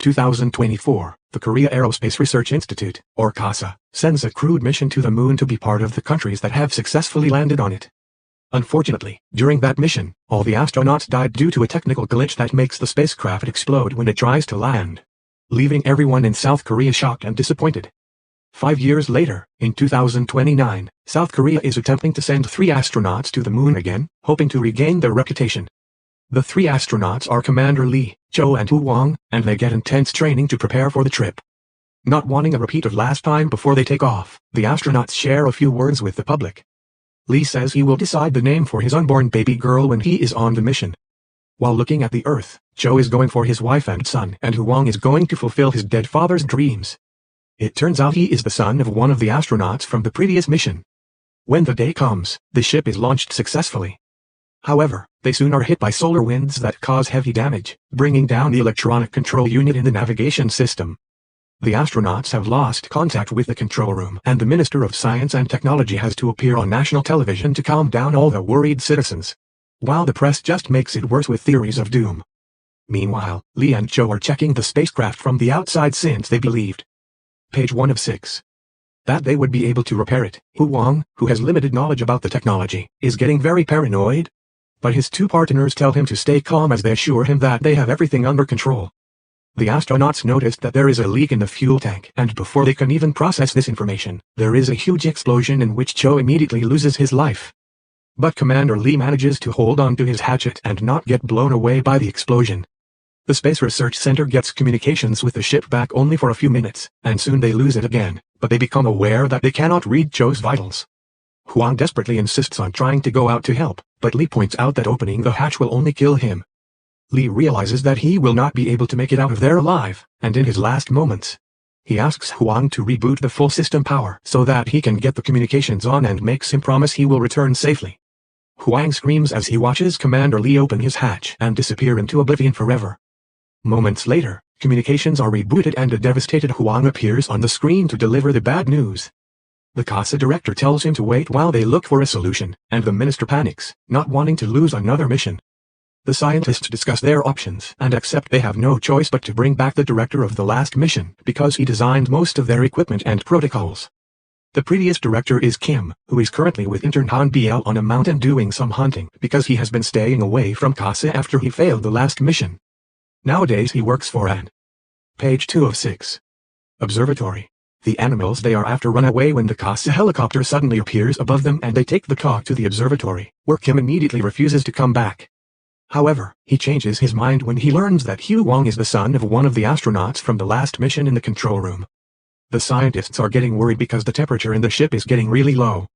2024, the Korea Aerospace Research Institute, or KASA, sends a crewed mission to the moon to be part of the countries that have successfully landed on it. Unfortunately, during that mission, all the astronauts died due to a technical glitch that makes the spacecraft explode when it tries to land, leaving everyone in South Korea shocked and disappointed. 5 years later, in 2029, South Korea is attempting to send 3 astronauts to the moon again, hoping to regain their reputation. The 3 astronauts are Commander Lee, Cho and Woo Wong, and they get intense training to prepare for the trip. Not wanting a repeat of last time before they take off, the astronauts share a few words with the public. Lee says he will decide the name for his unborn baby girl when he is on the mission. While looking at the Earth, Cho is going for his wife and son, and Woo Wong is going to fulfill his dead father's dreams. It turns out he is the son of one of the astronauts from the previous mission. When the day comes, the ship is launched successfully. However, they soon are hit by solar winds that cause heavy damage, bringing down the electronic control unit in the navigation system. The astronauts have lost contact with the control room, and the Minister of Science and Technology has to appear on national television to calm down all the worried citizens, while the press just makes it worse with theories of doom. Meanwhile, Lee and Cho are checking the spacecraft from the outside since they believed, page 1 of 6, that they would be able to repair it. Woo Wong, who has limited knowledge about the technology, is getting very paranoid. But his 2 partners tell him to stay calm as they assure him that they have everything under control. The astronauts noticed that there is a leak in the fuel tank, and before they can even process this information, there is a huge explosion in which Cho immediately loses his life. But Commander Lee manages to hold on to his hatchet and not get blown away by the explosion. The Space Research Center gets communications with the ship back only for a few minutes, and soon they lose it again, but they become aware that they cannot read Cho's vitals. Hwang desperately insists on trying to go out to help, but Lee points out that opening the hatch will only kill him. Lee realizes that he will not be able to make it out of there alive, and in his last moments, he asks Hwang to reboot the full system power so that he can get the communications on and makes him promise he will return safely. Hwang screams as he watches Commander Lee open his hatch and disappear into oblivion forever. Moments later, communications are rebooted and a devastated Hwang appears on the screen to deliver the bad news. The KASA director tells him to wait while they look for a solution, and the minister panics, not wanting to lose another mission. The scientists discuss their options and accept they have no choice but to bring back the director of the last mission because he designed most of their equipment and protocols. The previous director is Kim, who is currently with intern Han BL on a mountain doing some hunting because he has been staying away from KASA after he failed the last mission. Nowadays he works for an, page 2 of 6, observatory. The animals they are after run away when the KASA helicopter suddenly appears above them and they take the talk to the observatory, where Kim immediately refuses to come back. However, he changes his mind when he learns that Woo Wong is the son of one of the astronauts from the last mission in the control room. The scientists are getting worried because the temperature in the ship is getting really low.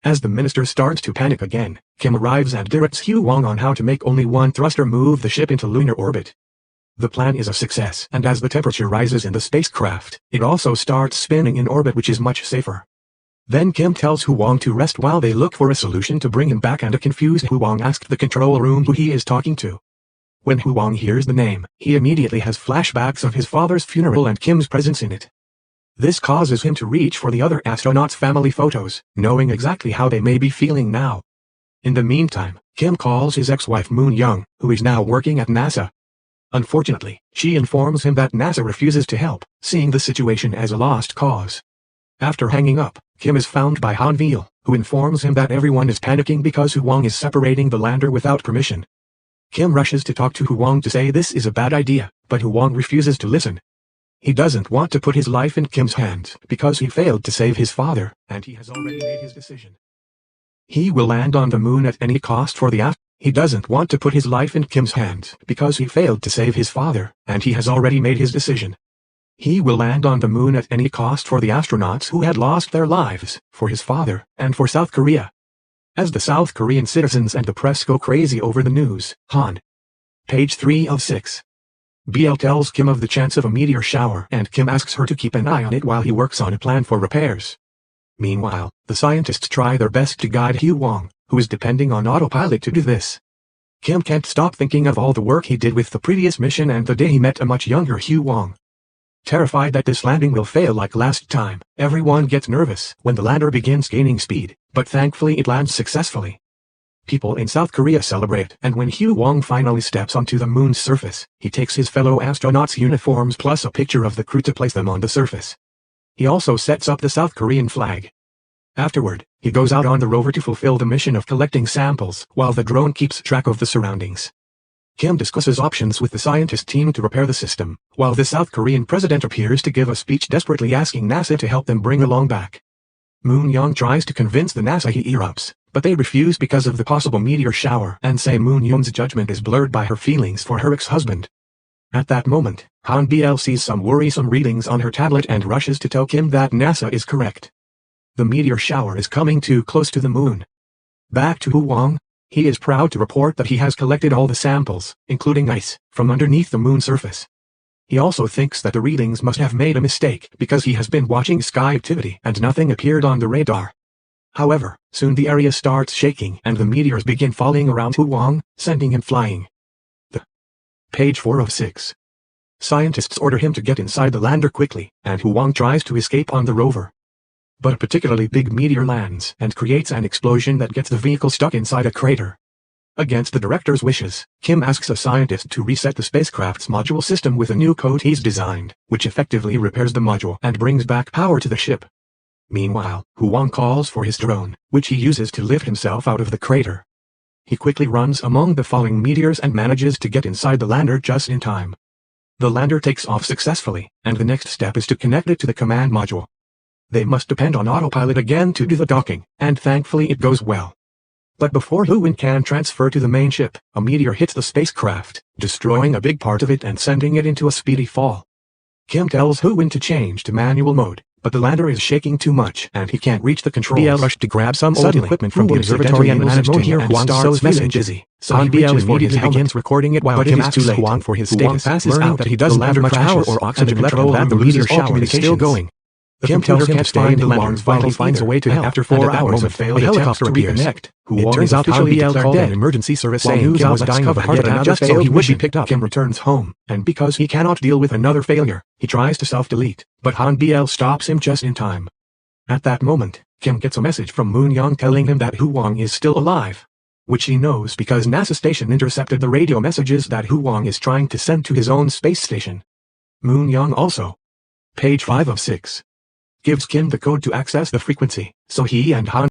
As the minister starts to panic again, Kim arrives and directs Woo Wong on how to make only one thruster move the ship into lunar orbit. The plan is a success, and as the temperature rises in the spacecraft, it also starts spinning in orbit, which is much safer. Then Kim tells Woo Wong to rest while they look for a solution to bring him back, and a confused Woo Wong asks the control room who he is talking to. When Woo Wong hears the name, he immediately has flashbacks of his father's funeral and Kim's presence in it. This causes him to reach for the other astronauts' family photos, knowing exactly how they may be feeling now. In the meantime, Kim calls his ex-wife Moon Young, who is now working at NASA. Unfortunately, she informs him that NASA refuses to help, seeing the situation as a lost cause. After hanging up, Kim is found by Han Veal, who informs him that everyone is panicking because Woo Wong is separating the lander without permission. Kim rushes to talk to Woo Wong to say this is a bad idea, but Woo Wong refuses to listen. He doesn't want to put his life in Kim's hands because he failed to save his father, and he has already made his decision. He will land on the moon at any cost for the He doesn't want to put his life in Kim's hands because he failed to save his father, and he has already made his decision. He will land on the moon at any cost for the astronauts who had lost their lives, for his father, and for South Korea. As the South Korean citizens and the press go crazy over the news, Han, page 3 of 6. BL tells Kim of the chance of a meteor shower, and Kim asks her to keep an eye on it while he works on a plan for repairs. Meanwhile, the scientists try their best to guide Woo Wong, who is depending on autopilot to do this. Kim can't stop thinking of all the work he did with the previous mission and the day he met a much younger Woo Wong. Terrified that this landing will fail like last time, everyone gets nervous when the lander begins gaining speed, but thankfully it lands successfully. People in South Korea celebrate, and when Hu Wang finally steps onto the moon's surface, he takes his fellow astronauts' uniforms plus a picture of the crew to place them on the surface. He also sets up the South Korean flag. Afterward, he goes out on the rover to fulfill the mission of collecting samples, while the drone keeps track of the surroundings. Kim discusses options with the scientist team to repair the system, while the South Korean president appears to give a speech desperately asking NASA to help them bring along back. Moon Young tries to convince the NASA he erupts, but they refuse because of the possible meteor shower and say Moon Young's judgment is blurred by her feelings for her ex-husband. At that moment, Han BL sees some worrisome readings on her tablet and rushes to tell Kim that NASA is correct. The meteor shower is coming too close to the moon. Back to Hu Wang. He is proud to report that he has collected all the samples, including ice, from underneath the moon's surface. He also thinks that the readings must have made a mistake because he has been watching sky activity and nothing appeared on the radar. However, soon the area starts shaking and the meteors begin falling around Hu Wang, sending him flying. Page 4 of 6. Scientists order him to get inside the lander quickly, and Hu Wang tries to escape on the rover. But a particularly big meteor lands and creates an explosion that gets the vehicle stuck inside a crater. Against the director's wishes, Kim asks a scientist to reset the spacecraft's module system with a new code he's designed, which effectively repairs the module and brings back power to the ship. Meanwhile, Hu Wang calls for his drone, which he uses to lift himself out of the crater. He quickly runs among the falling meteors and manages to get inside the lander just in time. The lander takes off successfully, and the next step is to connect it to the command module. They must depend on autopilot again to do the docking, and thankfully it goes well. But before Hu Win can transfer to the main ship, a meteor hits the spacecraft, destroying a big part of it and sending it into a speedy fall. Kim tells Hu Win to change to manual mode, but the lander is shaking too much and he can't reach the controls. BL rushed to grab some old equipment from the observatory and managed to hear Huang's message. So Han BL immediately begins recording it while Kim asks Huang for his status, passes out that he doesn't have much power or oxygen control and the meteor shower is still going. Kim tells him to stay in the lander while he finds a way to help. After 4 hours of failed attempts to reconnect, it turns out Han BL called an emergency service saying Kim was dying of a heart attack just so he would be picked up. Kim returns home, and because he cannot deal with another failure, he tries to self-delete, but Han BL stops him just in time. At that moment, Kim gets a message from Moon Young telling him that Hu Wang is still alive, which he knows because NASA station intercepted the radio messages that Hu Wang is trying to send to his own space station. Moon Young also, page 5 of 6, gives Kim the code to access the frequency, so he and Han